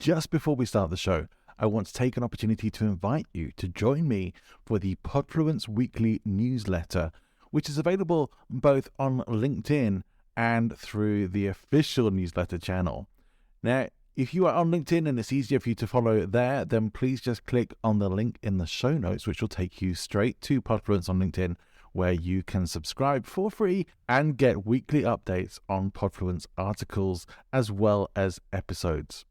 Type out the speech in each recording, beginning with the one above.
just before we start the show, I want to take an opportunity to invite you to join me for the Podfluence Weekly newsletter, which is available both on LinkedIn and through the official newsletter channel. Now, if you are on LinkedIn and it's easier for you to follow there, then please just click on the link in the show notes, which will take you straight to Podfluence on LinkedIn, where you can subscribe for free and get weekly updates on Podfluence articles as well as episodes.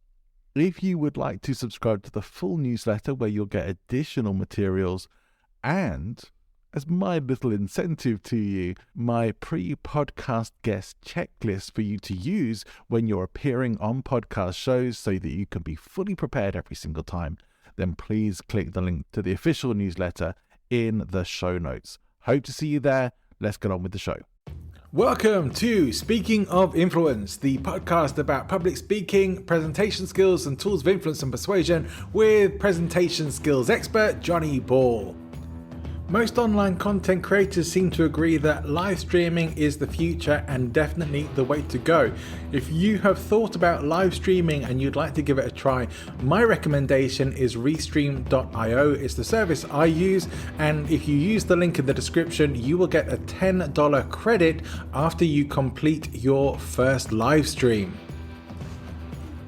If you would like to subscribe to the full newsletter where you'll get additional materials and, as my little incentive to you, my pre-podcast guest checklist for you to use when you're appearing on podcast shows so that you can be fully prepared every single time, then please click the link to the official newsletter in the show notes. Hope to see you there. Let's get on with the show. Welcome to Speaking of Influence, the podcast about public speaking, presentation skills, and tools of influence and persuasion with presentation skills expert Johnny Ball. Most online content creators seem to agree that live streaming is the future and definitely the way to go. If you have thought about live streaming and you'd like to give it a try, my recommendation is Restream.io. It's the service I use, and if you use the link in the description, you will get a $10 credit after you complete your first live stream.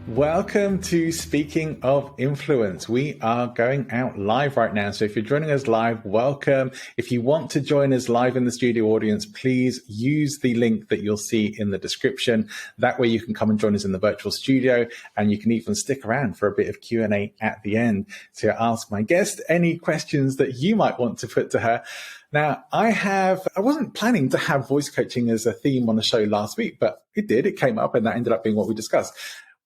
Welcome to Speaking of Influence. We are going out live right now. So if you're joining us live, welcome. If you want to join us live in the studio audience, please use the link that you'll see in the description. That way you can come and join us in the virtual studio, and you can even stick around for a bit of Q&A at the end to ask my guest any questions that you might want to put to her. Now, I wasn't planning to have voice coaching as a theme on the show last week, but it did. It came up, and that ended up being what we discussed.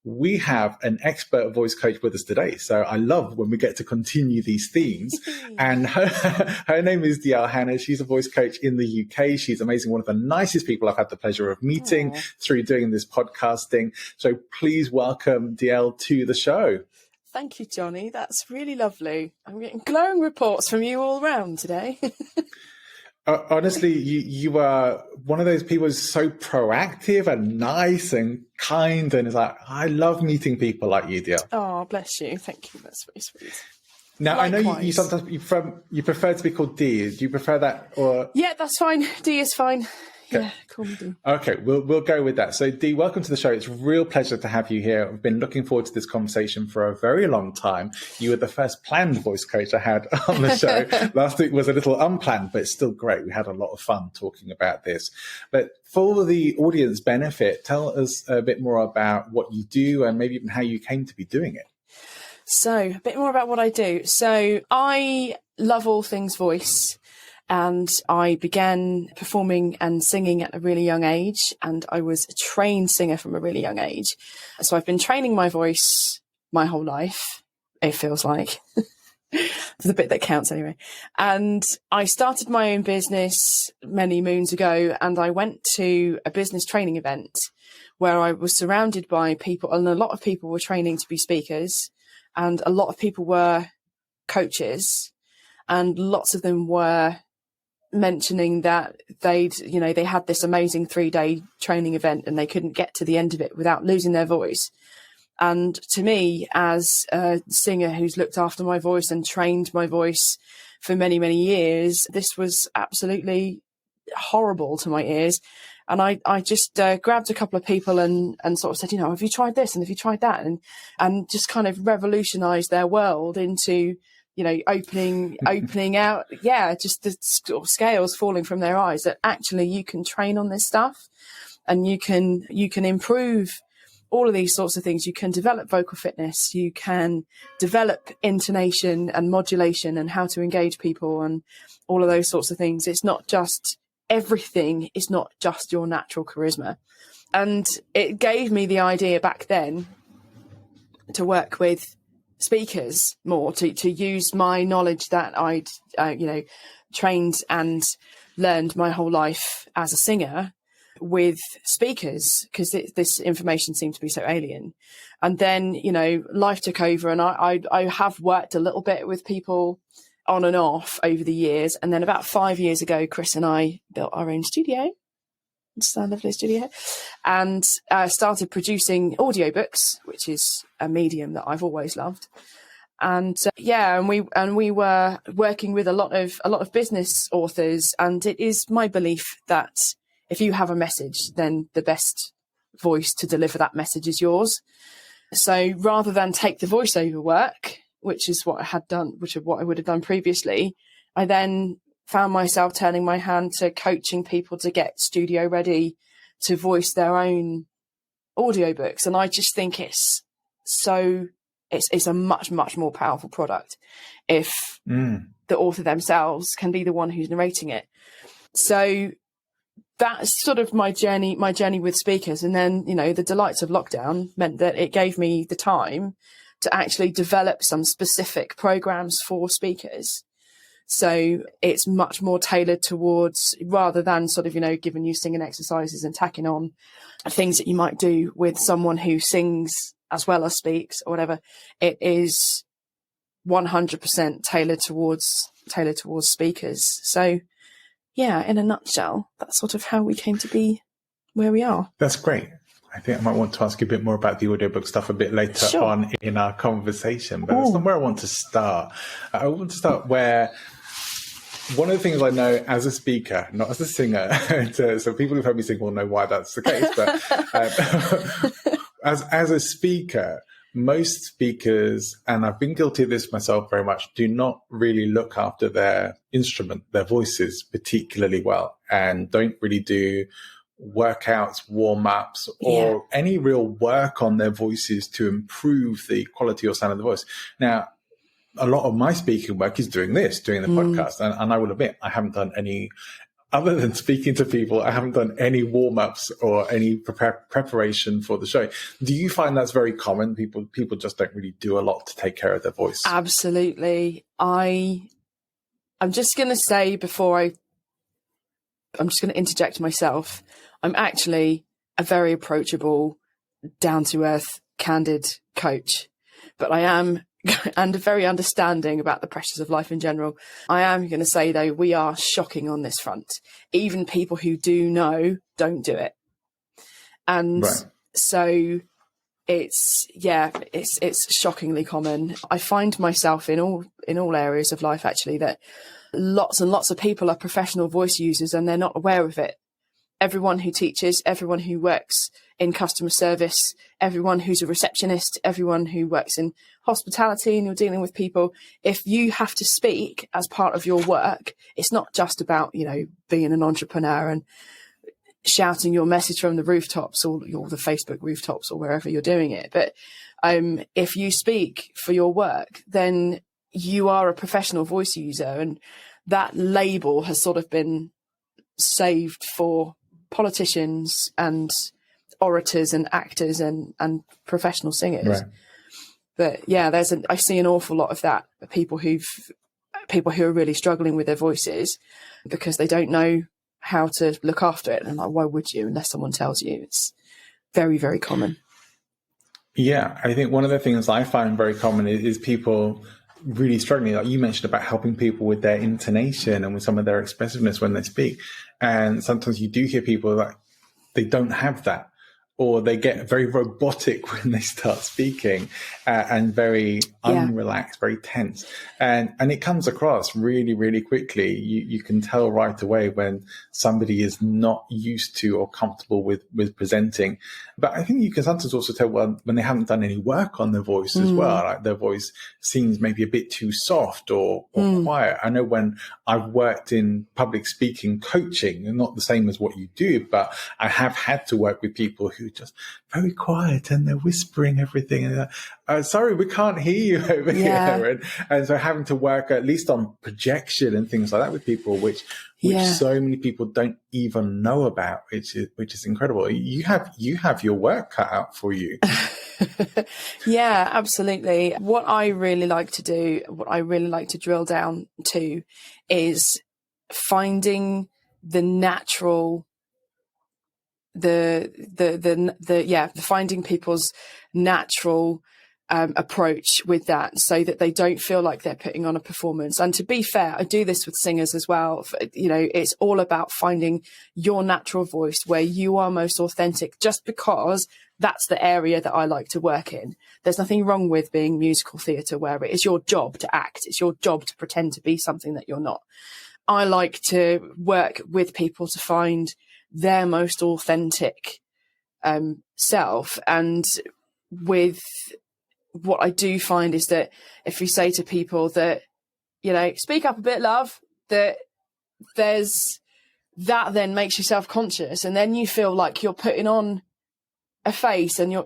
We have an expert voice coach with us today. So I love when we get to continue these themes. And her name is Dielle Hannah. She's a voice coach in the UK. She's amazing. One of the nicest people I've had the pleasure of meeting through doing this podcasting. So please welcome Dielle to the show. Thank you, Johnny. That's really lovely. I'm getting glowing reports from you all round today. Honestly, you are one of those people who's so proactive and nice and kind, and it's like, I love meeting people like you, Dielle. Oh, bless you. Thank you. That's very sweet. Now, Likewise. I know you sometimes you prefer to be called Dee. Do you prefer that? Or yeah, that's fine. Dee is fine. Okay. Yeah, call me Dee. Okay, we'll go with that. So, Dee, welcome to the show. It's a real pleasure to have you here. I've been looking forward to this conversation for a very long time. You were the first planned voice coach I had on the show. Last week was a little unplanned, but it's still great. We had a lot of fun talking about this. But for the audience benefit, tell us a bit more about what you do and maybe even how you came to be doing it. So, a bit more about what I do. So, I love all things voice. And I began performing and singing at a really young age, and I was a trained singer from a really young age. So I've been training my voice my whole life, it feels like. For the bit that counts anyway. And I started my own business many moons ago, and I went to a business training event where I was surrounded by people, and a lot of people were training to be speakers, and a lot of people were coaches, and lots of them were mentioning that they had this amazing 3-day training event and they couldn't get to the end of it without losing their voice. And to me, as a singer who's looked after my voice and trained my voice for many, many years, this was absolutely horrible to my ears. And I just grabbed a couple of people and sort of said, have you tried this and have you tried that? And just kind of revolutionized their world into opening out, just the sort of scales falling from their eyes, that actually you can train on this stuff and you can improve all of these sorts of things. You can develop vocal fitness, you can develop intonation and modulation and how to engage people and all of those sorts of things. It's not just everything, it's not just your natural charisma. And it gave me the idea back then to work with speakers more, to use my knowledge that I'd trained and learned my whole life as a singer with speakers, because this information seemed to be so alien. And then life took over, and I have worked a little bit with people on and off over the years. And then about 5 years ago, Chris and I built our own studio. It's a lovely studio here. And started producing audiobooks, which is a medium that I've always loved. And and we were working with a lot of business authors, and it is my belief that if you have a message, then the best voice to deliver that message is yours. So rather than take the voiceover work, which is what I had done, which is what I would have done previously, I then found myself turning my hand to coaching people to get studio ready to voice their own audiobooks. And I just think it's a much, much more powerful product if the author themselves can be the one who's narrating it. So that's sort of my journey with speakers. And then, the delights of lockdown meant that it gave me the time to actually develop some specific programs for speakers. So it's much more tailored towards, rather than sort of, giving you singing exercises and tacking on things that you might do with someone who sings as well as speaks or whatever. It is 100% tailored towards speakers. So yeah, in a nutshell, that's sort of how we came to be where we are. That's great. I think I might want to ask you a bit more about the audiobook stuff a bit later on in our conversation, but that's not where I want to start. I want to start where one of the things I know as a speaker, not as a singer, so people who've heard me sing will know why that's the case, but as a speaker, most speakers, and I've been guilty of this myself very much, do not really look after their instrument, their voices particularly well, and don't really do workouts, warm-ups, or any real work on their voices to improve the quality or sound of the voice. Now, a lot of my speaking work is doing the podcast, and I will admit I haven't done any, other than speaking to people, I haven't done any warm-ups or any preparation for the show. Do you find that's very common? People just don't really do a lot to take care of their voice. Absolutely. I'm just going to say I'm just going to interject myself. I'm actually a very approachable, down-to-earth, candid coach, but I am and very understanding about the pressures of life in general. I am going to say, though, we are shocking on this front. Even people who do know don't do it. And so it's shockingly common. I find myself in all areas of life, actually, that lots and lots of people are professional voice users and they're not aware of it. Everyone who teaches, everyone who works in customer service, everyone who's a receptionist, everyone who works in hospitality and you're dealing with people, if you have to speak as part of your work, it's not just about, being an entrepreneur and shouting your message from the rooftops or the Facebook rooftops or wherever you're doing it. But if you speak for your work, then you are a professional voice user, and that label has sort of been saved for politicians and orators and actors and professional singers. Right. But yeah, I see an awful lot of that, people who are really struggling with their voices because they don't know how to look after it. And like, why would you, unless someone tells you? It's very, very common. Yeah, I think one of the things I find very common is people really struggling. Like you mentioned about helping people with their intonation and with some of their expressiveness when they speak. And sometimes you do hear people like they don't have that, or they get very robotic when they start speaking and very unrelaxed, very tense. And it comes across really, really quickly. You can tell right away when somebody is not used to or comfortable with presenting. But I think you can sometimes also tell when they haven't done any work on their voice as well. Like their voice seems maybe a bit too soft or quiet. I know when I've worked in public speaking coaching, and not the same as what you do, but I have had to work with people who just very quiet and they're whispering everything and sorry, we can't hear you over here, and so having to work at least on projection and things like that with people, which so many people don't even know about, which is incredible. You have your work cut out for you. Yeah, absolutely. What I really like to do, what I really like to drill down to, is finding the natural, finding people's natural approach with that, so that they don't feel like they're putting on a performance. And to be fair, I do this with singers as well. It's all about finding your natural voice where you are most authentic, just because that's the area that I like to work in. There's nothing wrong with being musical theatre, where it is your job to act. It's your job to pretend to be something that you're not. I like to work with people to find their most authentic self. And with what I do find is that if you say to people that, speak up a bit, love, that there's that then makes you self-conscious, and then you feel like you're putting on a face and you're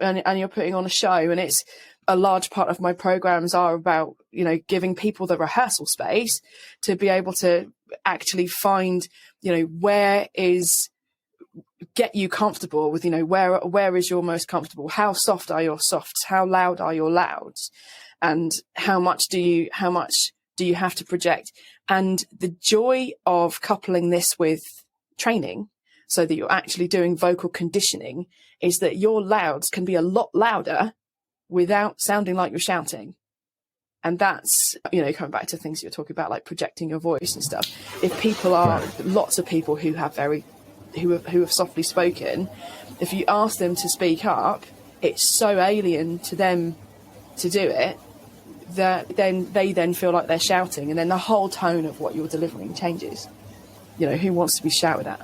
putting on a show. And it's a large part of my programs are about, giving people the rehearsal space to be able to actually find, get you comfortable with, where is your most comfortable? How soft are your softs? How loud are your louds? And how much do you have to project? And the joy of coupling this with training, so that you're actually doing vocal conditioning, is that your louds can be a lot louder without sounding like you're shouting. And that's, coming back to things you're talking about, like projecting your voice and stuff. If people are, lots of people who have who have softly spoken, if you ask them to speak up, it's so alien to them to do it that they feel like they're shouting, and then the whole tone of what you're delivering changes. Who wants to be shouted at?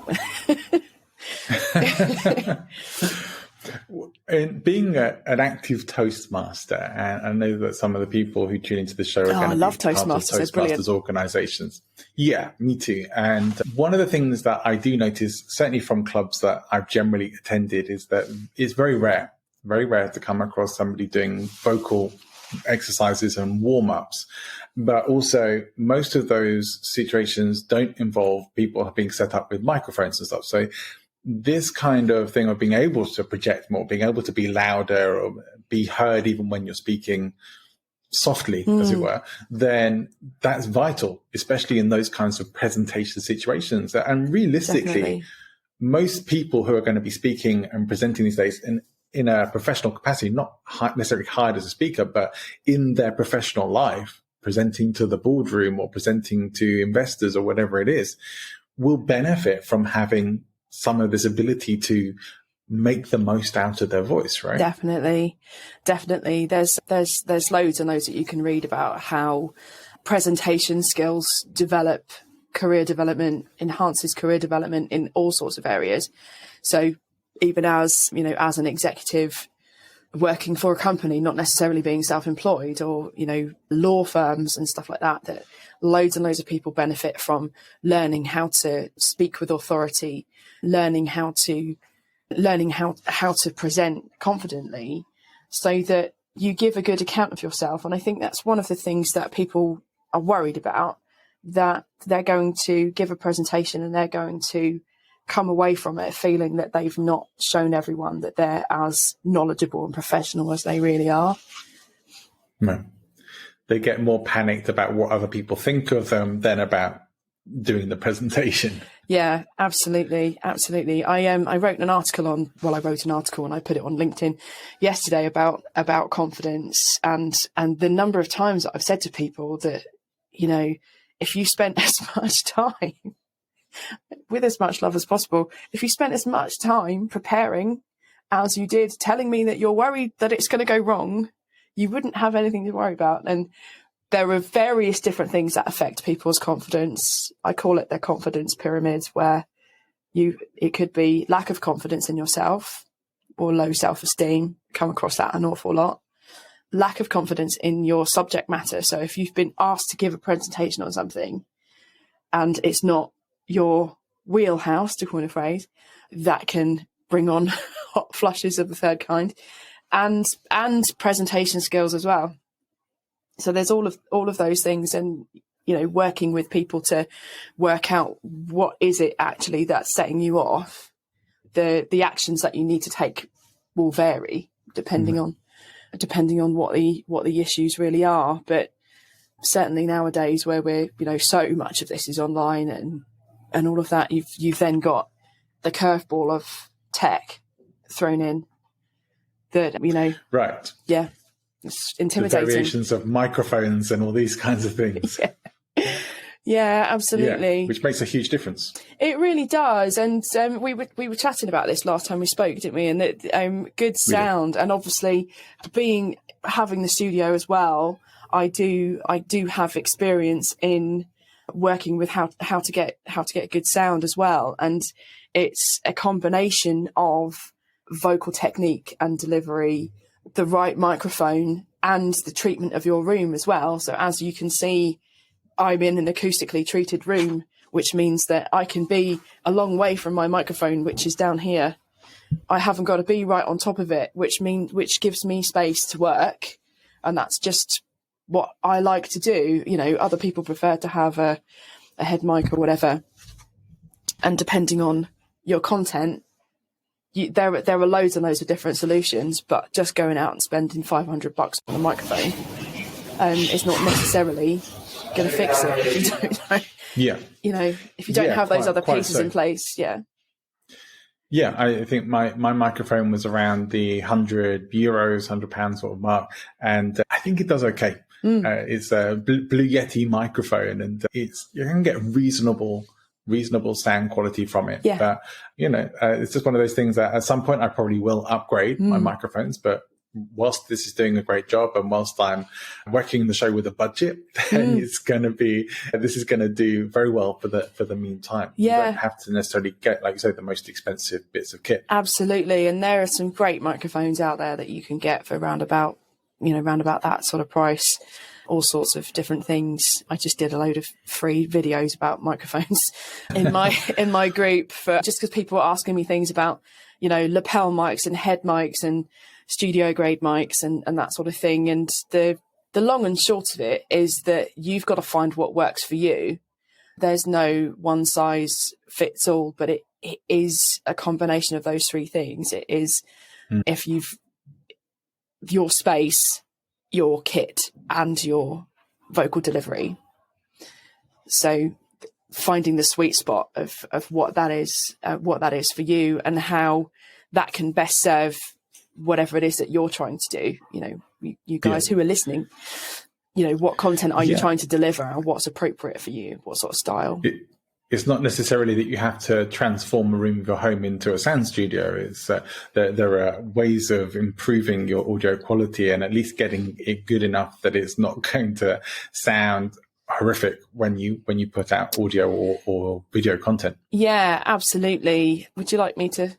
And being an active Toastmaster, and I know that some of the people who tune into the show are going to be part of Toastmasters organisations. Yeah, me too. And one of the things that I do notice, certainly from clubs that I've generally attended, is that it's very rare to come across somebody doing vocal exercises and warm-ups. But also, most of those situations don't involve people being set up with microphones and stuff. So this kind of thing of being able to project more, being able to be louder or be heard even when you're speaking softly, as it were, then that's vital, especially in those kinds of presentation situations. And realistically, most people who are going to be speaking and presenting these days in a professional capacity, not necessarily hired as a speaker, but in their professional life, presenting to the boardroom or presenting to investors or whatever it is, will benefit from having some of this ability to make the most out of their voice, right? Definitely. There's loads and loads that you can read about how presentation skills develop career development, enhances career development in all sorts of areas. So even as an executive working for a company, not necessarily being self-employed, or, law firms and stuff like that, that loads and loads of people benefit from learning how to speak with authority, learning how to present confidently, so that you give a good account of yourself. And I think that's one of the things that people are worried about, that they're going to give a presentation and they're going to come away from it feeling that they've not shown everyone that they're as knowledgeable and professional as they really are. No. They get more panicked about what other people think of them than about doing the presentation. Yeah, absolutely. I wrote an article and I put it on LinkedIn yesterday about confidence, and the number of times that I've said to people that, if you spent as much time with as much love as possible, if you spent as much time preparing as you did telling me that you're worried that it's going to go wrong, you wouldn't have anything to worry about. And there are various different things that affect people's confidence. I call it their confidence pyramid, where it could be lack of confidence in yourself or low self-esteem. Come across that an awful lot. Lack of confidence in your subject matter. So if you've been asked to give a presentation on something and it's not your wheelhouse, to coin a phrase, that can bring on hot flushes of the third kind, and presentation skills as well. So there's all of those things, and working with people to work out what is it actually that's setting you off. The actions that you need to take will vary depending on what the issues really are. But certainly nowadays, where we're so much of this is online and all of that, you've then got the curveball of tech thrown in. That right. Yeah. It's intimidating. The variations of microphones and all these kinds of things. Yeah, absolutely. Yeah, which makes a huge difference. It really does. And we were chatting about this last time we spoke, didn't we? And that good sound, and obviously having the studio as well, I do have experience in working with how to get good sound as well. And it's a combination of vocal technique and delivery, the right microphone, and the treatment of your room as well. So as you can see, I'm in an acoustically treated room, which means that I can be a long way from my microphone, which is down here. I haven't got to be right on top of it, which gives me space to work. And that's just what I like to do. You know, other people prefer to have a head mic or whatever. And depending on your content, there are loads and loads of different solutions, but just going out and spending $500 on a microphone is not necessarily going to fix it if you don't know. Yeah. You know, if you don't have those other pieces in place. Yeah. Yeah, I think my microphone was around the €100, £100 sort of mark, and I think it does okay. It's a Blue Yeti microphone, and you can get reasonable sound quality from it. Yeah. But it's just one of those things that at some point I probably will upgrade my microphones, but whilst this is doing a great job and whilst I'm working the show with a budget, then this is going to do very well for the meantime. Yeah. You don't have to necessarily get, like you say, the most expensive bits of kit. Absolutely. And there are some great microphones out there that you can get for round about that sort of price. All sorts of different things. I just did a load of free videos about microphones in my group just because people were asking me things about, lapel mics and head mics and studio grade mics and that sort of thing. And the long and short of it is that you've got to find what works for you. There's no one size fits all, but it is a combination of those three things. It is if your space, your kit, and your vocal delivery. So finding the sweet spot of what that is for you and how that can best serve whatever it is that you're trying to do. You guys who are listening, what content are you trying to deliver and what's appropriate for you, what sort of style. It's not necessarily that you have to transform a room of your home into a sound studio. It's there are ways of improving your audio quality and at least getting it good enough that it's not going to sound horrific when you put out audio or video content. Yeah, absolutely. Would you like me to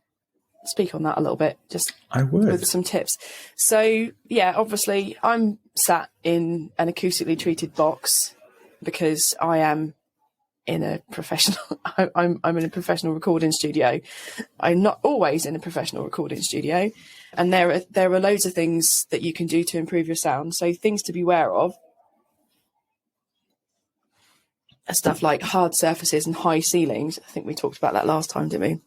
speak on that a little bit? I would. With some tips. So yeah, obviously I'm sat in an acoustically treated box because I am in a professional I'm in a professional recording studio. I'm not always in a professional recording studio, and there are loads of things that you can do to improve your sound. So things to be aware of are stuff like hard surfaces and high ceilings. I think we talked about that last time, didn't we?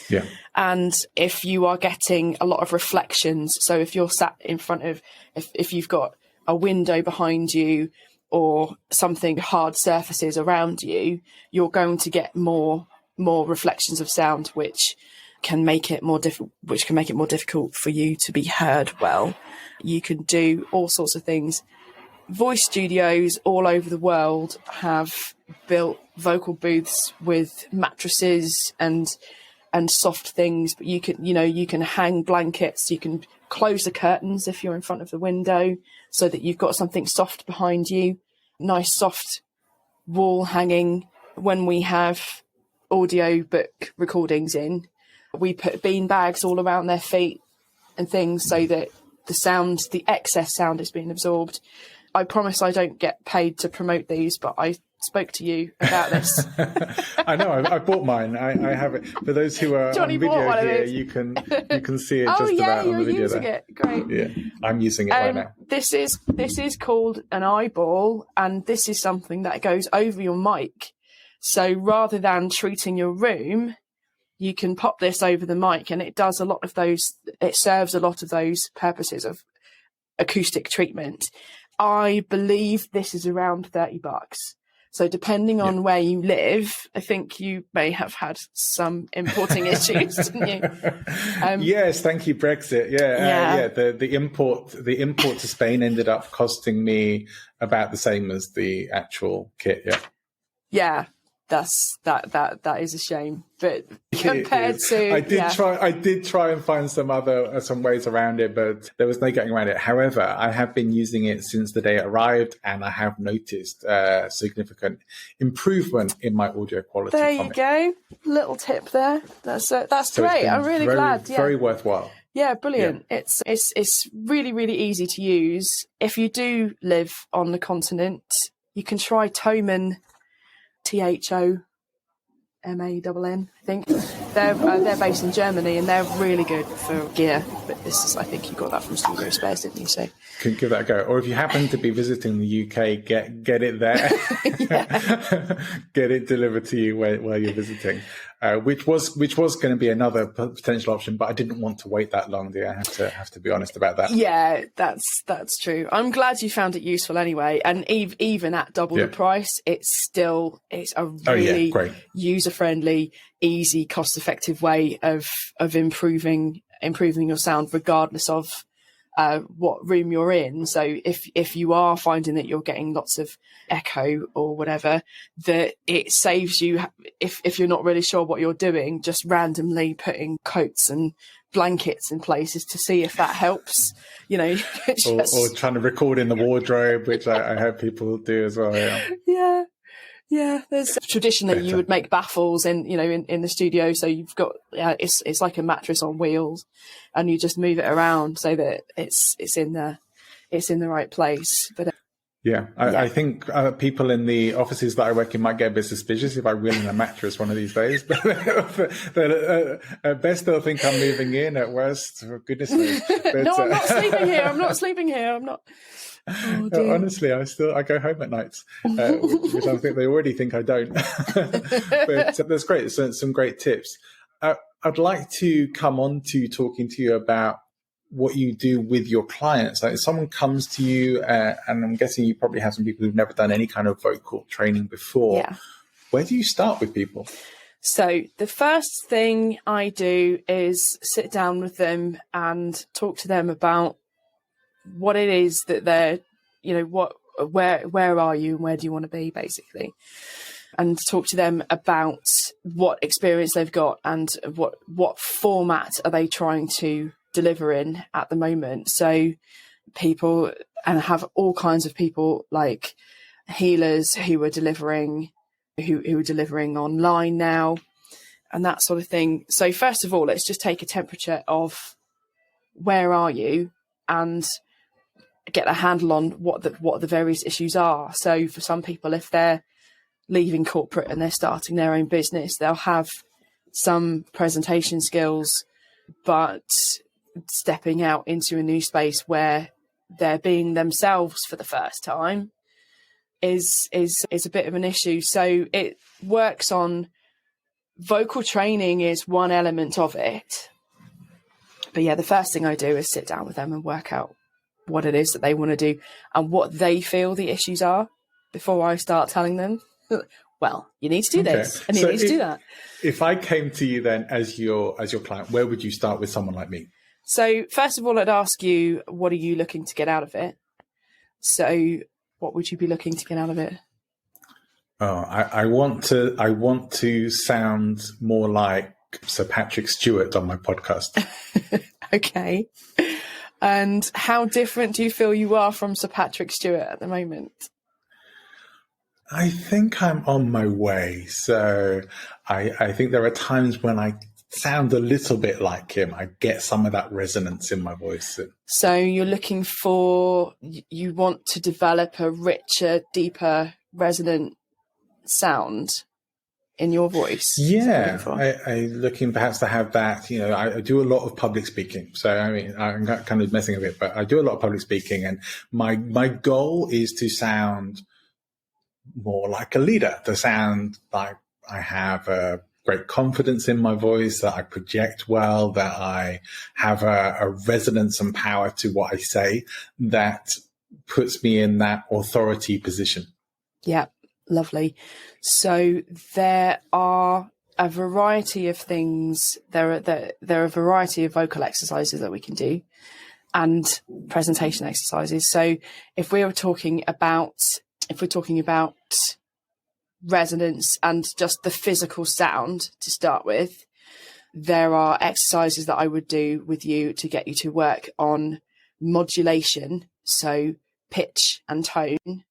Yeah. And if you are getting a lot of reflections, so if you're sat in front of, if you've got a window behind you or something hard surfaces around you, you're going to get more reflections of sound, which can make it more difficult for you to be heard well. You can do all sorts of things. Voice studios all over the world have built vocal booths with mattresses and soft things, but you can hang blankets, you can close the curtains if you're in front of the window so that you've got something soft behind you, nice soft wall hanging. When we have audiobook recordings in, we put bean bags all around their feet and things so that the excess sound is being absorbed. I promise I don't get paid to promote these, but I spoke to you about this. I know. I bought mine. I have it. For those who are Johnny on video here, you can see it just about on the video. You're using there. it. Great. Yeah, I'm using it right now. This is called an eyeball, and this is something that goes over your mic. So rather than treating your room, you can pop this over the mic, and it does a lot of those. It serves a lot of those purposes of acoustic treatment. I believe this is around $30. So depending on where you live, I think you may have had some importing issues, didn't you? Yes, thank you, Brexit. The import to Spain ended up costing me about the same as the actual kit. Yeah, that is a shame. But compared to, I did try and find some ways around it, but there was no getting around it. However, I have been using it since the day it arrived, and I have noticed significant improvement in my audio quality. There you go, little tip there. That's great. I'm really glad. Yeah. Very worthwhile. Yeah, brilliant. Yeah. It's really, really easy to use. If you do live on the continent, you can try Thomann, THOMANN, I think. They're based in Germany, and they're really good for gear. But I think you got that from Studio Spares, didn't you? So can give that a go. Or if you happen to be visiting the UK, get it there. Get it delivered to you while you're visiting. Which was going to be another potential option, but I didn't want to wait that long. I have to be honest about that. Yeah, that's true. I'm glad you found it useful anyway. And even at double the price, it's a really user-friendly, easy, cost-effective way of improving your sound, regardless of what room you're in. So if you are finding that you're getting lots of echo or whatever, that it saves you, if you're not really sure what you're doing, just randomly putting coats and blankets in places to see if that helps, or trying to record in the wardrobe, which I have people do as well. Yeah, there's traditionally you would make baffles in the studio, so you've got it's like a mattress on wheels, and you just move it around so that it's in the right place. But I think people in the offices that I work in might get a bit suspicious if I wheel in a mattress one of these days. But at best they'll think I'm moving in. At worst, for goodness sake. No, I'm not sleeping here. I'm not. Oh, honestly, I go home at nights, which I think they already think I don't. But that's great. So, some great tips. I'd like to come on to talking to you about what you do with your clients. Like if someone comes to you, and I'm guessing you probably have some people who've never done any kind of vocal training before. Yeah. Where do you start with people? So the first thing I do is sit down with them and talk to them about what it is that they're, where are you and where do you want to be, basically, and talk to them about what experience they've got and what format are they trying to deliver in at the moment. So people, and I have all kinds of people like healers who are delivering online now and that sort of thing. So first of all, let's just take a temperature of where are you and get a handle on what the various issues are. So for some people, if they're leaving corporate and they're starting their own business, they'll have some presentation skills, but stepping out into a new space where they're being themselves for the first time is a bit of an issue. So it works on vocal training is one element of it. But the first thing I do is sit down with them and work out what it is that they want to do and what they feel the issues are before I start telling them, well, you need to do this and you need to do that. If I came to you then as your client, where would you start with someone like me? So first of all, I'd ask you, what are you looking to get out of it? So what would you be looking to get out of it? Oh, I want to sound more like Sir Patrick Stewart on my podcast. Okay. And how different do you feel you are from Sir Patrick Stewart at the moment? I think I'm on my way. So I think there are times when I sound a little bit like him. I get some of that resonance in my voice. So you're looking for, you want to develop a richer, deeper, resonant sound in your voice? Yeah, I'm looking perhaps to have that. I do a lot of public speaking. So, I mean, I'm kind of messing a bit, but I do a lot of public speaking. And my goal is to sound more like a leader, to sound like I have a great confidence in my voice, that I project well, that I have a resonance and power to what I say that puts me in that authority position. Yeah. Lovely. So there are a variety of things. There are a variety of vocal exercises that we can do, and presentation exercises. So if we're talking about resonance and just the physical sound to start with, there are exercises that I would do with you to get you to work on modulation, so pitch and tone.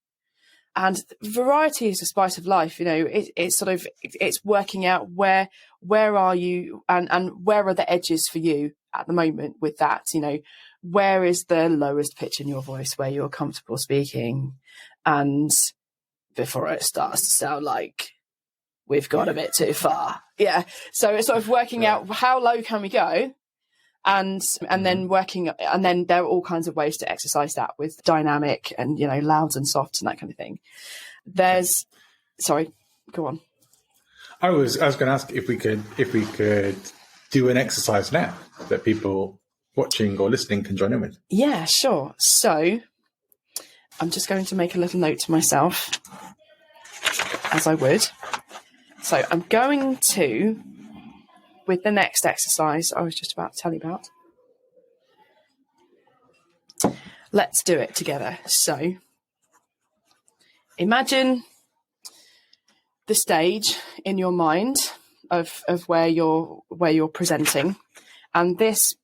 And variety is the spice of life. It's working out where are you and where are the edges for you at the moment with that. Where is the lowest pitch in your voice where you're comfortable speaking, and before it starts to sound like we've gone a bit too far. Yeah. So it's sort of working out how low can we go, and then and then there are all kinds of ways to exercise that with dynamic and louds and softs and that kind of thing. Sorry, go on. I was going to ask if we could do an exercise now that people watching or listening can join in with. Yeah, sure. So I'm just going to make a little note to myself, as I would. So I'm going to, with the next exercise I was just about to tell you about, let's do it together. So imagine the stage in your mind of where you're presenting, and this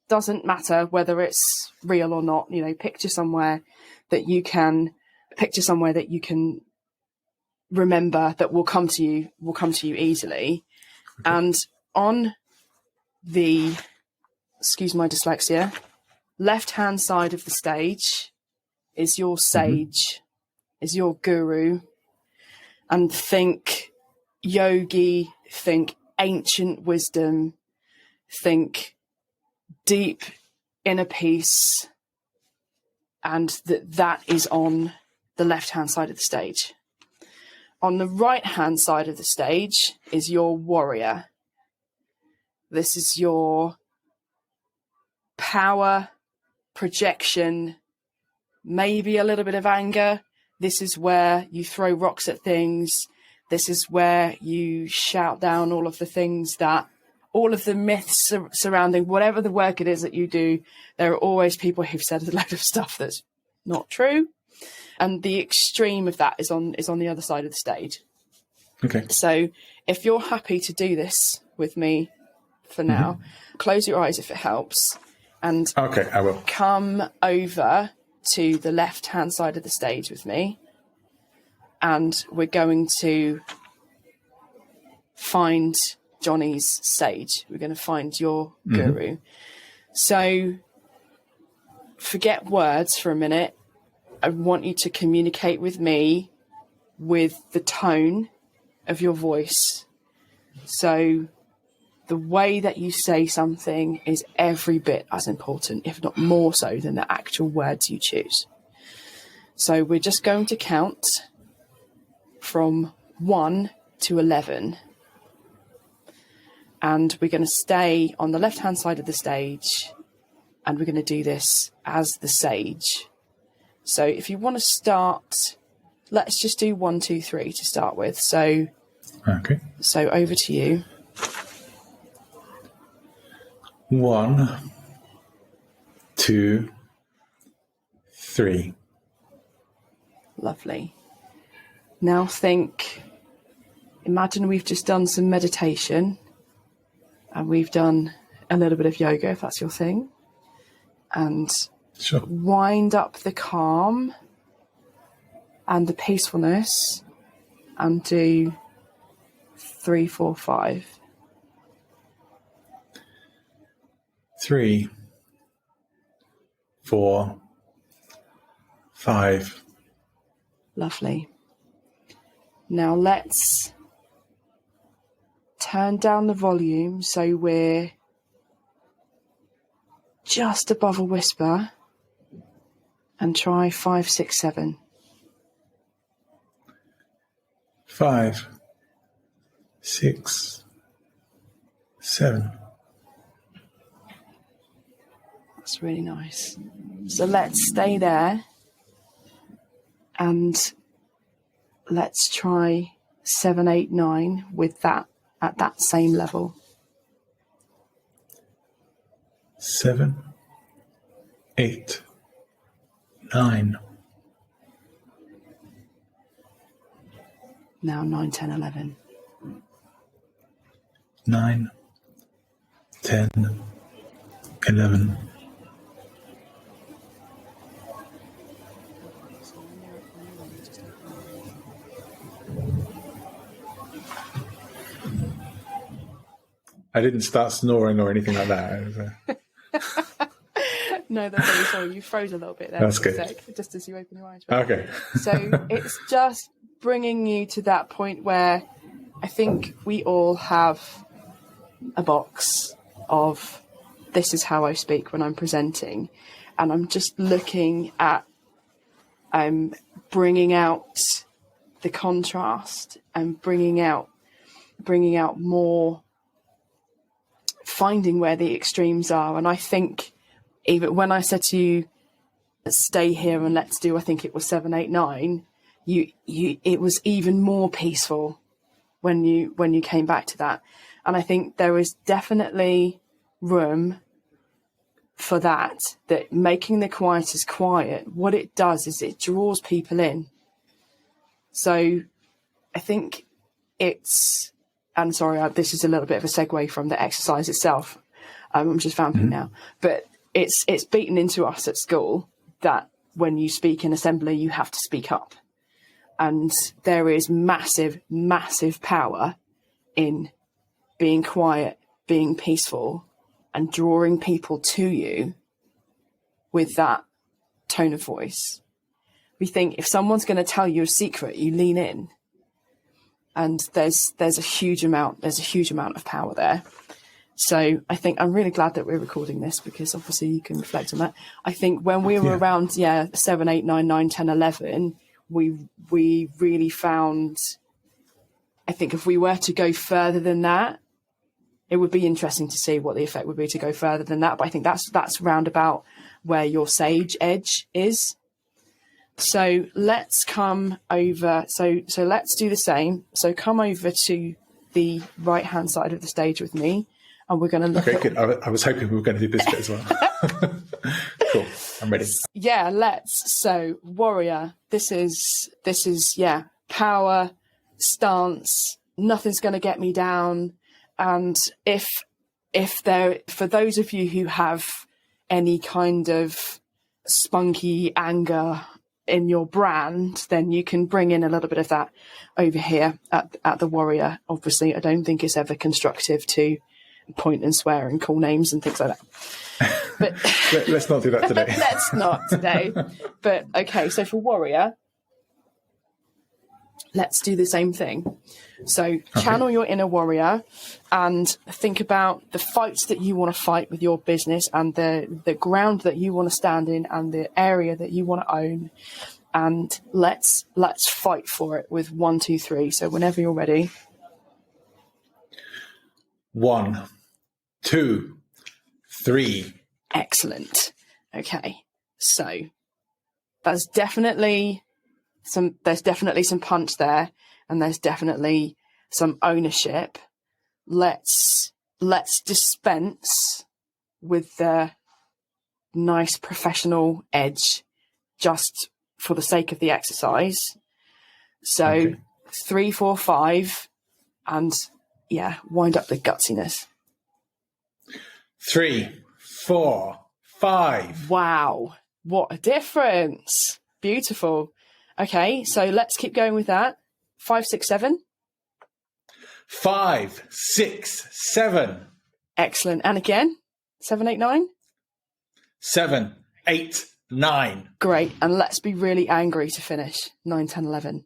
doesn't matter whether it's real or not. Picture somewhere that you can remember, that will come to you easily. Okay. And on the, excuse my dyslexia, left hand side of the stage is your sage, is your guru. And think yogi, think ancient wisdom, think deep inner peace, and that is on the left hand side of the stage. On the right hand side of the stage is your warrior. This is your power, projection, maybe a little bit of anger. This is where you throw rocks at things. This is where you shout down all of the things all of the myths surrounding whatever the work it is that you do. There are always people who've said a load of stuff that's not true. And the extreme of that is on the other side of the stage. Okay. So if you're happy to do this with me for now, close your eyes if it helps. And okay, I will. Come over to the left-hand side of the stage with me. And we're going to find Johnny's sage. We're going to find your guru. So forget words for a minute. I want you to communicate with me with the tone of your voice. So the way that you say something is every bit as important, if not more so, than the actual words you choose. So we're just going to count from 1 to 11. And we're going to stay on the left-hand side of the stage, and we're going to do this as the sage. So if you want to start, let's just do 1, 2, 3 to start with. So, okay. So over to you. 1, 2, 3. Lovely. Now imagine we've just done some meditation, and we've done a little bit of yoga, if that's your thing. And sure. Wind up the calm and the peacefulness, and do 3, 4, 5. 3, 4, 5. Lovely. Now let's turn down the volume so we're just above a whisper, and try 5, 6, 7. 5, 6, 7. That's really nice. So let's stay there, and let's try 7, 8, 9 with that at that same level. 7, 8, 9. Now 9, 10, 11. 9, 10, 11. I didn't start snoring or anything like that. No, that's very sorry. You froze a little bit there. That's good. Just as you open your eyes. Okay. So it's just bringing you to that point where I think we all have a box of this is how I speak when I'm presenting, and I'm just looking at bringing out the contrast and bringing out more, finding where the extremes are. And I think even when I said to you, stay here and let's do, I think it was 7, 8, 9, it was even more peaceful when you came back to that. And I think there is definitely room for that making the quietest quiet, what it does is it draws people in. So I think it's, and sorry, this is a little bit of a segue from the exercise itself. I'm just vamping now, but it's beaten into us at school that when you speak in assembly, you have to speak up. And there is massive, massive power in being quiet, being peaceful, and drawing people to you with that tone of voice. We think if someone's going to tell you a secret, you lean in. And there's a huge amount of power there. So I think I'm really glad that we're recording this, because obviously you can reflect on that. I think when we were around 7, 8, 9, 9, 10, 11, we really found, I think if we were to go further than that, it would be interesting to see what the effect would be to go further than that. But I think that's round about where your sage edge is. So let's come over. So let's do the same. So come over to the right-hand side of the stage with me, and we're going to look. Okay, good. I was hoping we were going to do this bit as well. Cool. I'm ready. Yeah, let's. So warrior. This is power, stance. Nothing's going to get me down. And if there, for those of you who have any kind of spunky anger in your brand, then you can bring in a little bit of that over here at the warrior. Obviously, I don't think it's ever constructive to point and swear and call names and things like that. But let's not do that today. Let's not today. But okay, so for warrior, let's do the same thing. So channel your inner warrior and think about the fights that you want to fight with your business and the ground that you want to stand in and the area that you want to own. And let's fight for it with 1, 2, 3. So whenever you're ready. 1, 2, 3. Excellent. Okay. So there's definitely some punch there, and there's definitely some ownership. Let's dispense with the nice professional edge just for the sake of the exercise. So 3, 4, 5, and wind up the gutsiness. 3, 4, 5. Wow, what a difference. Beautiful. Okay, so let's keep going with that. 5, 6, 7. 5, 6, 7. Excellent. And again, 7, 8, 9. 7, 8, 9. Great. And let's be really angry to finish. 9, 10, 11.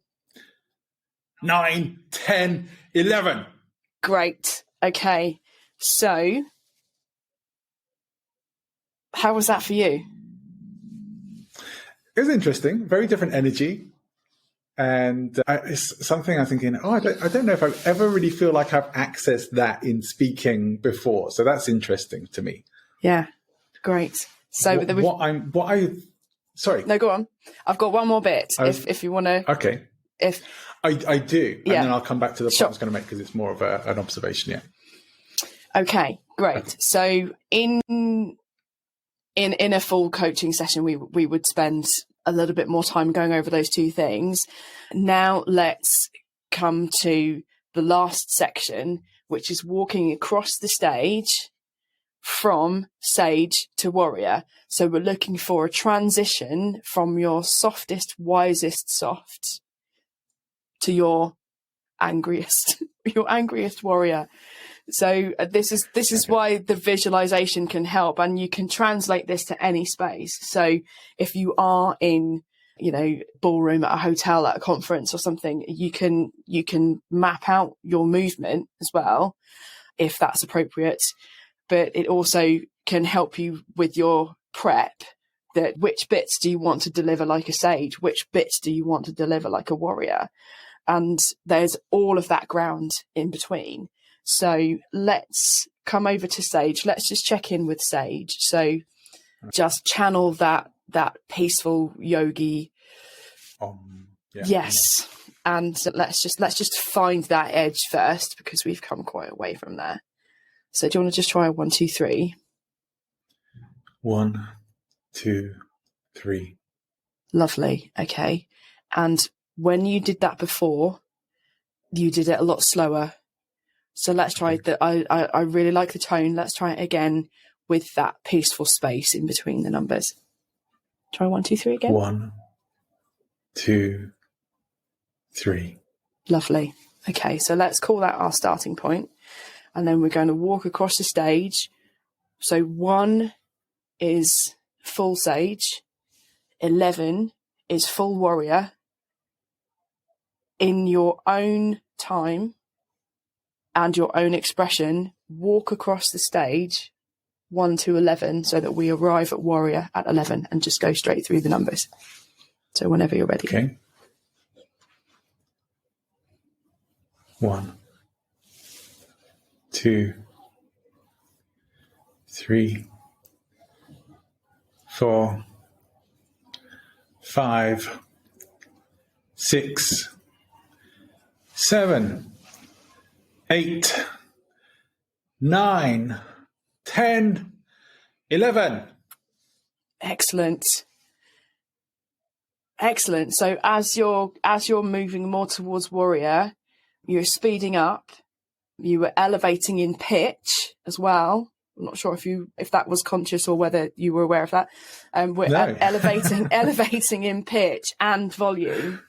9, 10, 11. Great. Okay. So, how was that for you? It was interesting. Very different energy. And it's something I'm thinking, I don't know if I ever really feel like I've accessed that in speaking before. So that's interesting to me. Yeah. Great. So sorry. No, go on. I've got one more bit if you want to. Okay. If I do, and then I'll come back to the point I was going to make because it's more of an observation. Yeah. Okay, great. Okay. So in a full coaching session, we would spend a little bit more time going over those two things. Now let's come to the last section, which is walking across the stage from sage to warrior. So we're looking for a transition from your softest, wisest soft to your angriest warrior. So this is why the visualization can help, and you can translate this to any space. So if you are in, ballroom at a hotel, at a conference or something, you can map out your movement as well, if that's appropriate. But it also can help you with your prep, that which bits do you want to deliver like a sage? Which bits do you want to deliver like a warrior? And there's all of that ground in between. So let's come over to sage. Let's just check in with sage. So just channel that peaceful yogi. Yes. And let's just find that edge first, because we've come quite away from there. So do you want to just try 1, 2, 3? 1, 2, 3. Lovely. Okay. And when you did that before, you did it a lot slower. So let's try that. I really like the tone. Let's try it again with that peaceful space in between the numbers. Try 1, 2, 3 again. 1, 2, 3. Lovely. Okay, so let's call that our starting point. And then we're going to walk across the stage. So 1 is full sage. 11 is full warrior. In your own time and your own expression, walk across the stage 1 to 11, so that we arrive at warrior at 11, and just go straight through the numbers. So whenever you're ready. Okay. 1, 2, 3, 4, 5, 6, 7, 8, 9, 10, 11. Excellent. So as you're moving more towards warrior, you're speeding up. You were elevating in pitch as well. I'm not sure if that was conscious or whether you were aware of that. We're elevating in pitch and volume.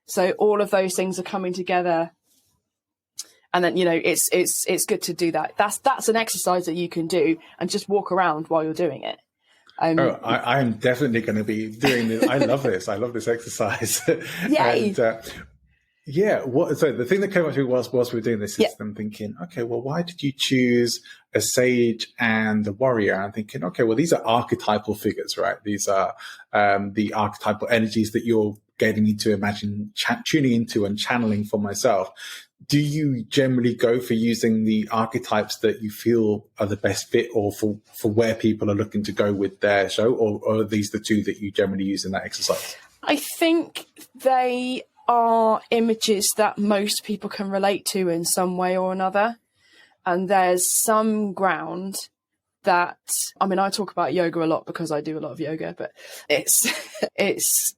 So all of those things are coming together. And then, it's good to do that. That's an exercise that you can do, and just walk around while you're doing it. I'm definitely going to be doing this. I love this. I love this exercise. Yay. And, so the thing that came up to me whilst we were doing this is I'm thinking, okay, well, why did you choose a sage and a warrior? I'm thinking, okay, well, these are archetypal figures, right? These are the archetypal energies that you're getting me to imagine tuning into and channeling for myself. Do you generally go for using the archetypes that you feel are the best fit, or for where people are looking to go with their show, or are these the two that you generally use in that exercise? I think they are images that most people can relate to in some way or another. And there's some ground that, I talk about yoga a lot because I do a lot of yoga, but it's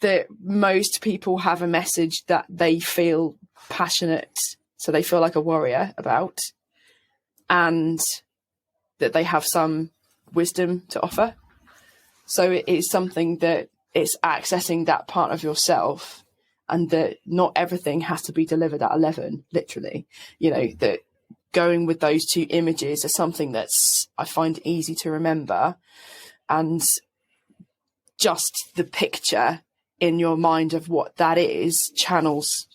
that most people have a message that they feel passionate, so they feel like a warrior about, and that they have some wisdom to offer. So it is something that it's accessing that part of yourself, and that not everything has to be delivered at 11, literally. That going with those two images is something that's, I find, easy to remember, and just the picture in your mind of what that is channels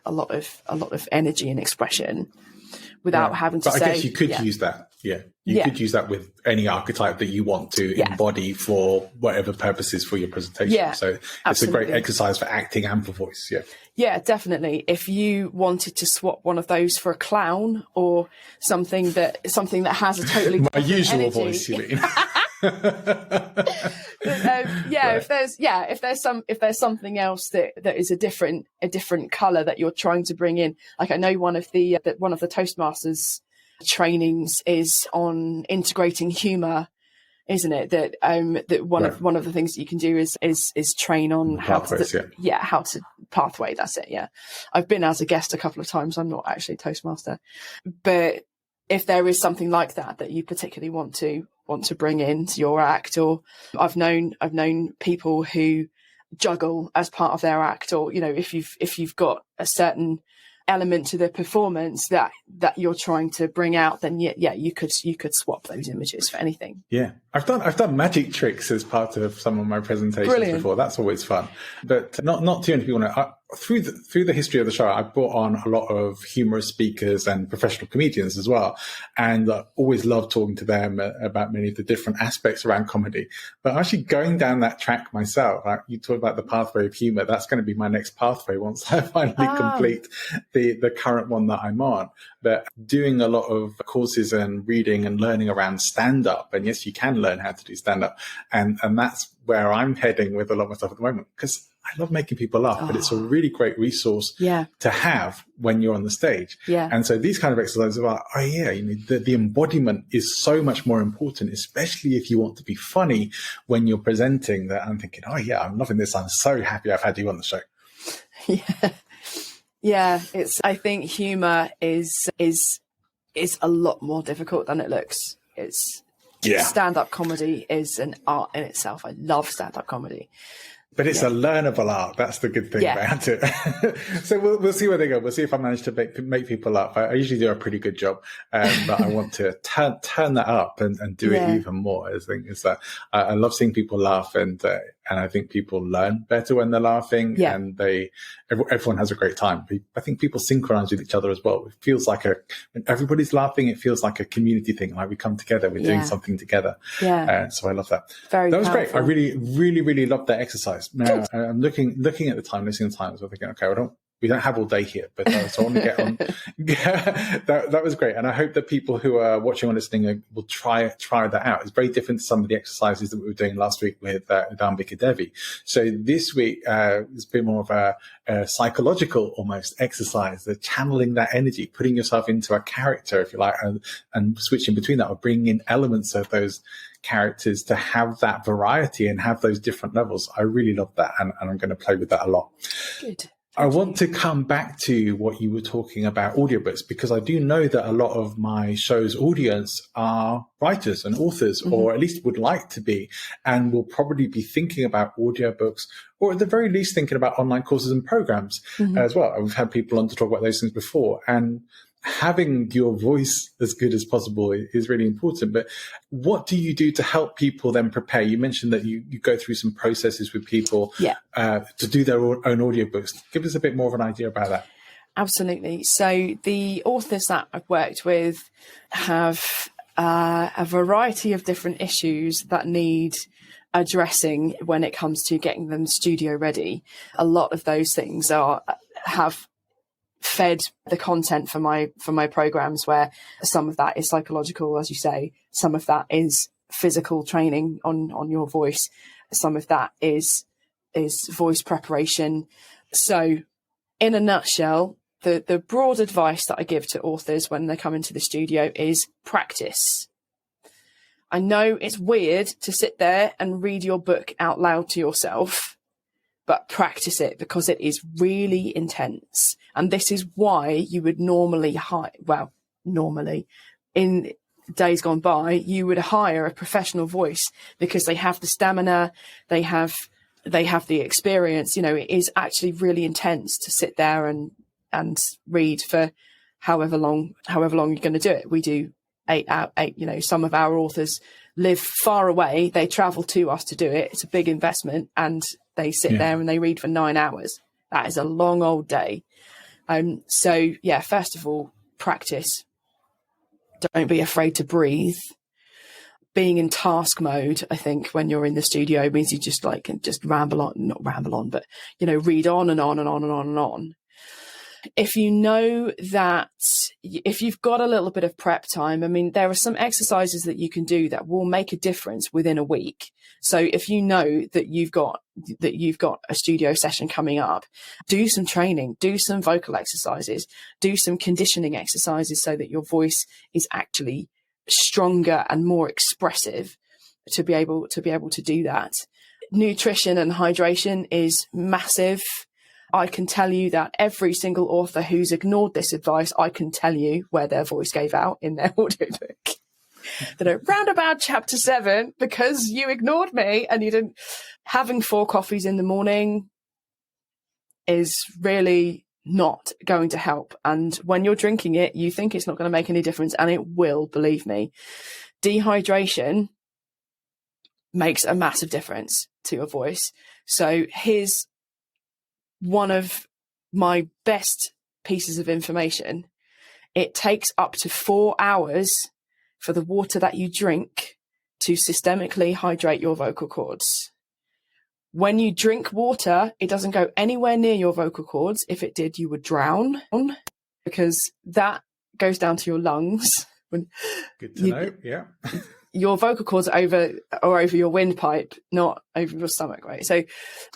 a lot of energy and expression without having to say. I guess you could use that. You could use that with any archetype that you want to embody for whatever purposes for your presentation. So it's a great exercise for acting and for voice. Yeah, definitely. If you wanted to swap one of those for a clown or something that has a totally my usual energy. voice, you mean? If there's something else that is a different color that you're trying to bring in, like I know one of the Toastmasters trainings is on integrating humor, isn't it? That one of the things that you can do is train on how to pathway. That's it. Yeah, I've been as a guest a couple of times. I'm not actually a Toastmaster, but if there is something like that you particularly want to bring into your act, or I've known people who juggle as part of their act, or if you've got a certain element to the performance that you're trying to bring out, then you could swap those images for anything. I've done magic tricks as part of some of my presentations. Brilliant. Before. That's always fun, but not too many people know. Through the history of the show, I've brought on a lot of humorous speakers and professional comedians as well, and always love talking to them about many of the different aspects around comedy. But actually going down that track myself, you talk about the pathway of humor. That's going to be my next pathway once I finally complete the current one that I'm on. But doing a lot of courses and reading and learning around stand-up, and yes, you can learn how to do stand-up, and that's where I'm heading with a lot of my stuff at the moment, because I love making people laugh, but it's a really great resource to have when you're on the stage. Yeah. And so these kind of exercises are the embodiment is so much more important, especially if you want to be funny when you're presenting. That I'm thinking, I'm loving this. I'm so happy I've had you on the show. Yeah. I think humor is a lot more difficult than it looks. Stand-up comedy is an art in itself. I love stand-up comedy. But it's a learnable art. That's the good thing about it. So we'll see where they go. We'll see if I manage to make people laugh. I usually do a pretty good job, but I want to turn that up and do it even more. I think is that I love seeing people laugh, and I think people learn better when they're laughing, and everyone has a great time. I think people synchronize with each other as well. It feels like when everybody's laughing, it feels like a community thing. Like we come together, we're doing something together. So I love that. That was great. I really, really, really loved that exercise. Now I'm looking at the time, listening to the time. So I'm thinking, okay, we don't have all day here, but so I want to get on. That was great, and I hope that people who are watching or listening will try that out. It's very different to some of the exercises that we were doing last week with Ambika Devi. So this week it's been more of a psychological almost exercise, the channeling that energy, putting yourself into a character, if you like, and switching between that, or bringing in elements of those characters to have that variety and have those different levels. I really love that, and I'm going to play with that a lot. Good. I want to come back to what you were talking about, audiobooks, because I do know that a lot of my show's audience are writers and authors, or at least would like to be, and will probably be thinking about audiobooks, or at the very least thinking about online courses and programs as well. We've had people on to talk about those things before, and having your voice as good as possible is really important. But what do you do to help people then prepare? You mentioned that you go through some processes with people to do their own audiobooks. Give us a bit more of an idea about that. Absolutely. So the authors that I've worked with have a variety of different issues that need addressing when it comes to getting them studio ready. A lot of those things have fed the content for my programs, where some of that is psychological, as you say, some of that is physical training on your voice, some of that is voice preparation. So in a nutshell, the broad advice that I give to authors when they come into the studio is practice. I know it's weird to sit there and read your book out loud to yourself, but practice it, because it is really intense. And this is why you would normally in days gone by, you would hire a professional voice, because they have the stamina, they have the experience. It is actually really intense to sit there and read for however long you're going to do it. We do 8 out 8, some of our authors live far away. They travel to us to do it. It's a big investment, and they sit there and they read for 9 hours. That is a long old day. So first of all, practice. Don't be afraid to breathe. Being in task mode, I think, when you're in the studio means you just ramble on, not ramble on, but, read on and on and on and on and on. if you know that if you've got a little bit of prep time, I mean, there are some exercises that you can do that will make a difference within a week. So if you know that you've got a studio session coming up, do some training, do some vocal exercises, do some conditioning exercises so that your voice is actually stronger and more expressive to be able to do that. Nutrition and hydration is massive. I can tell you that every single author who's ignored this advice, I can tell you where their voice gave out in their audiobook. That are round about chapter 7, because you ignored me and you didn't. Having 4 coffees in the morning is really not going to help. And when you're drinking it, you think it's not going to make any difference, and it will, believe me. Dehydration makes a massive difference to your voice. So here's one of my best pieces of information. It takes up to 4 hours for the water that you drink to systemically hydrate your vocal cords. When you drink water, it doesn't go anywhere near your vocal cords. If it did, you would drown, because that goes down to your lungs. Good to know, yeah. Your vocal cords are over your windpipe, not over your stomach, right? So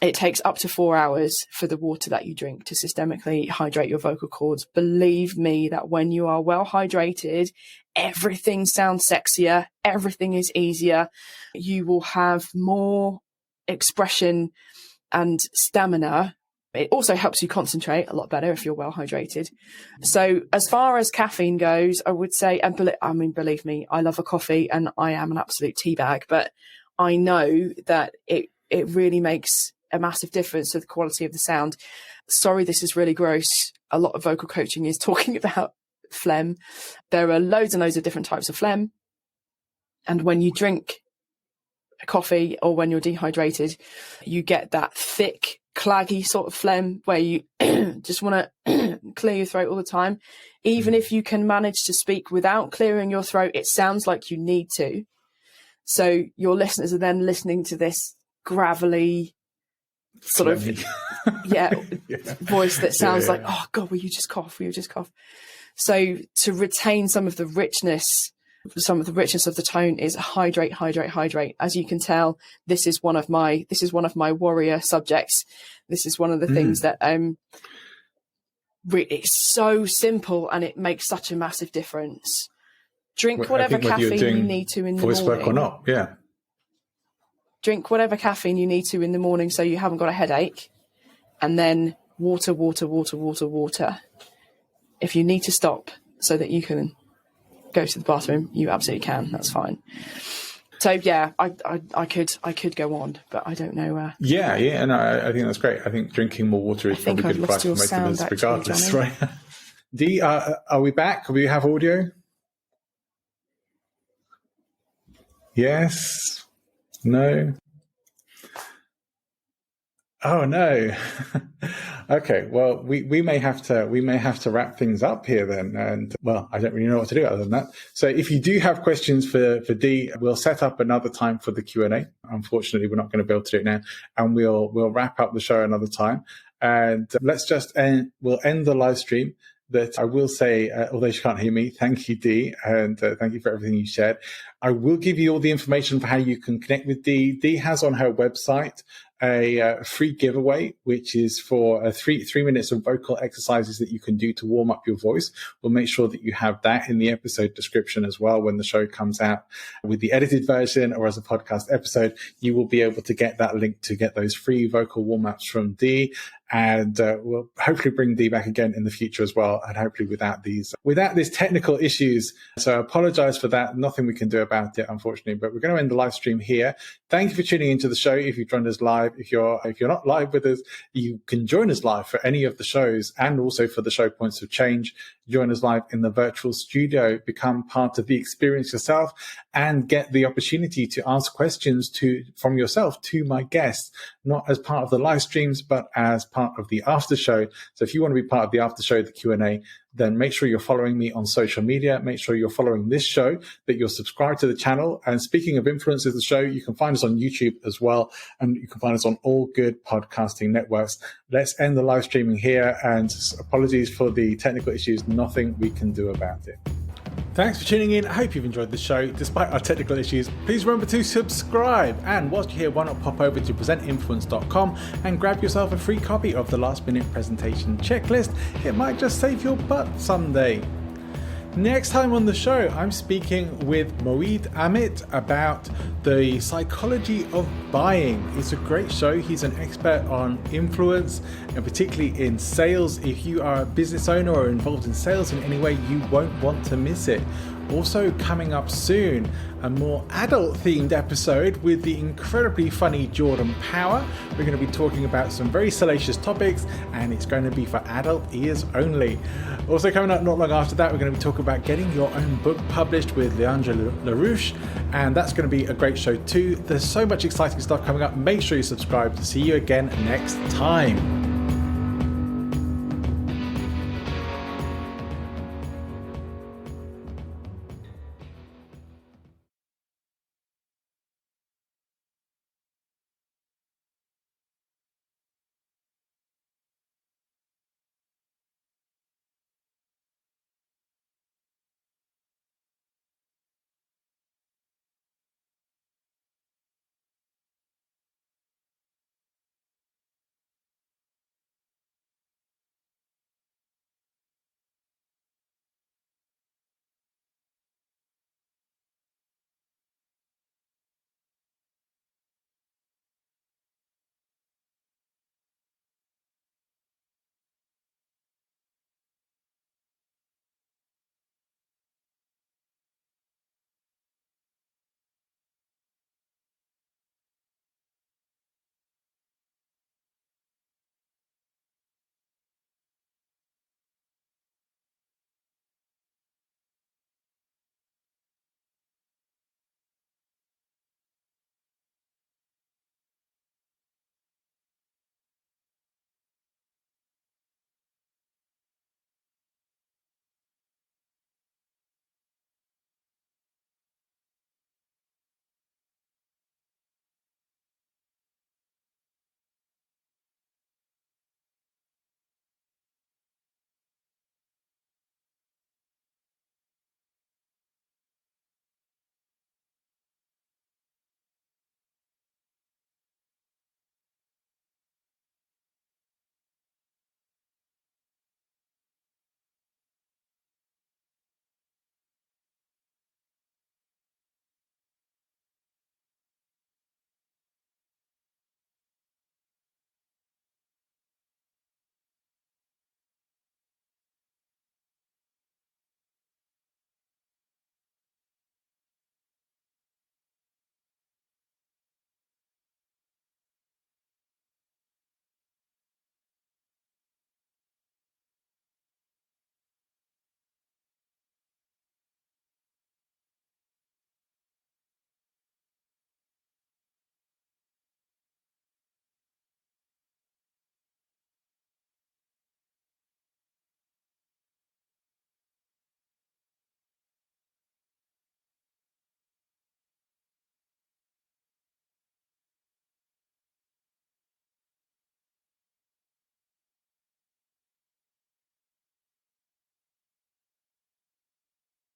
it takes up to 4 hours for the water that you drink to systemically hydrate your vocal cords. Believe me that when you are well hydrated, everything sounds sexier, everything is easier. You will have more expression and stamina. It also helps you concentrate a lot better if you're well hydrated. So as far as caffeine goes, I would say, and believe me, I love a coffee and I am an absolute tea bag, but I know that it really makes a massive difference to the quality of the sound. Sorry, this is really gross. A lot of vocal coaching is talking about phlegm. There are loads and loads of different types of phlegm. And when you drink coffee or when you're dehydrated, you get that thick, claggy sort of phlegm where you just want to clear your throat all the time. Even if you can manage to speak without clearing your throat, it sounds like you need to. So your listeners are then listening to this gravelly sort of voice that sounds like, oh God, will you just cough? Will you just cough? So to retain some of the richness of the tone is hydrate, hydrate, hydrate. As you can tell, this is one of my warrior subjects. This is one of the things that it's so simple and it makes such a massive difference. Drink whatever caffeine you need to in the morning. Voice work or not, yeah. Drink whatever caffeine you need to in the morning so you haven't got a headache. And then water, water, water, water, water. If you need to stop so that you can go to the bathroom, you absolutely can. That's fine. So yeah, I could go on, but I don't know. And I think that's great. I think drinking more water is probably good advice for most of us, regardless, right? Dee, are we back? Do we have audio? Yes. No. Oh no. Okay. Well, we may have to wrap things up here then. And well, I don't really know what to do other than that. So if you do have questions for Dee, we'll set up another time for the Q&A. Unfortunately, we're not going to be able to do it now, and we'll wrap up the show another time. And we'll end the live stream. That I will say, although she can't hear me, thank you, Dee, and thank you for everything you shared. I will give you all the information for how you can connect with Dee. Dee has on her website a free giveaway, which is for 3 minutes of vocal exercises that you can do to warm up your voice. We'll make sure that you have that in the episode description as well when the show comes out. With the edited version or as a podcast episode, you will be able to get that link to get those free vocal warm-ups from Dee. And we'll hopefully bring Dee back again in the future as well, and hopefully without these technical issues. So I apologize for that. Nothing we can do about it, unfortunately. But we're going to end the live stream here. Thank you for tuning into the show. If you've joined us live, if you're not live with us, you can join us live for any of the shows, and also for the show Points of Change. Join us live in the virtual studio, become part of the experience yourself, and get the opportunity to ask questions from yourself to my guests, not as part of the live streams, but as part of the after show. So if you want to be part of the after show, the Q&A, then make sure you're following me on social media. Make sure you're following this show, that you're subscribed to the channel. And speaking of influencers, the show, you can find us on YouTube as well. And you can find us on all good podcasting networks. Let's end the live streaming here. And apologies for the technical issues. Nothing we can do about it. Thanks for tuning in. I hope you've enjoyed the show. Despite our technical issues, please remember to subscribe. And whilst you're here, why not pop over to presentinfluence.com and grab yourself a free copy of the last minute presentation checklist. It might just save your butt someday. Next time on the show, I'm speaking with Moeed Amit about the psychology of buying. It's a great show. He's an expert on influence and particularly in sales. If you are a business owner or involved in sales in any way, you won't want to miss it. Also coming up soon, a more adult-themed episode with the incredibly funny Jordan Power. We're going to be talking about some very salacious topics, and it's going to be for adult ears only. Also coming up not long after that, we're going to be talking about getting your own book published with Leandra LaRouche, and that's going to be a great show too. There's so much exciting stuff coming up. Make sure you subscribe. See you again next time.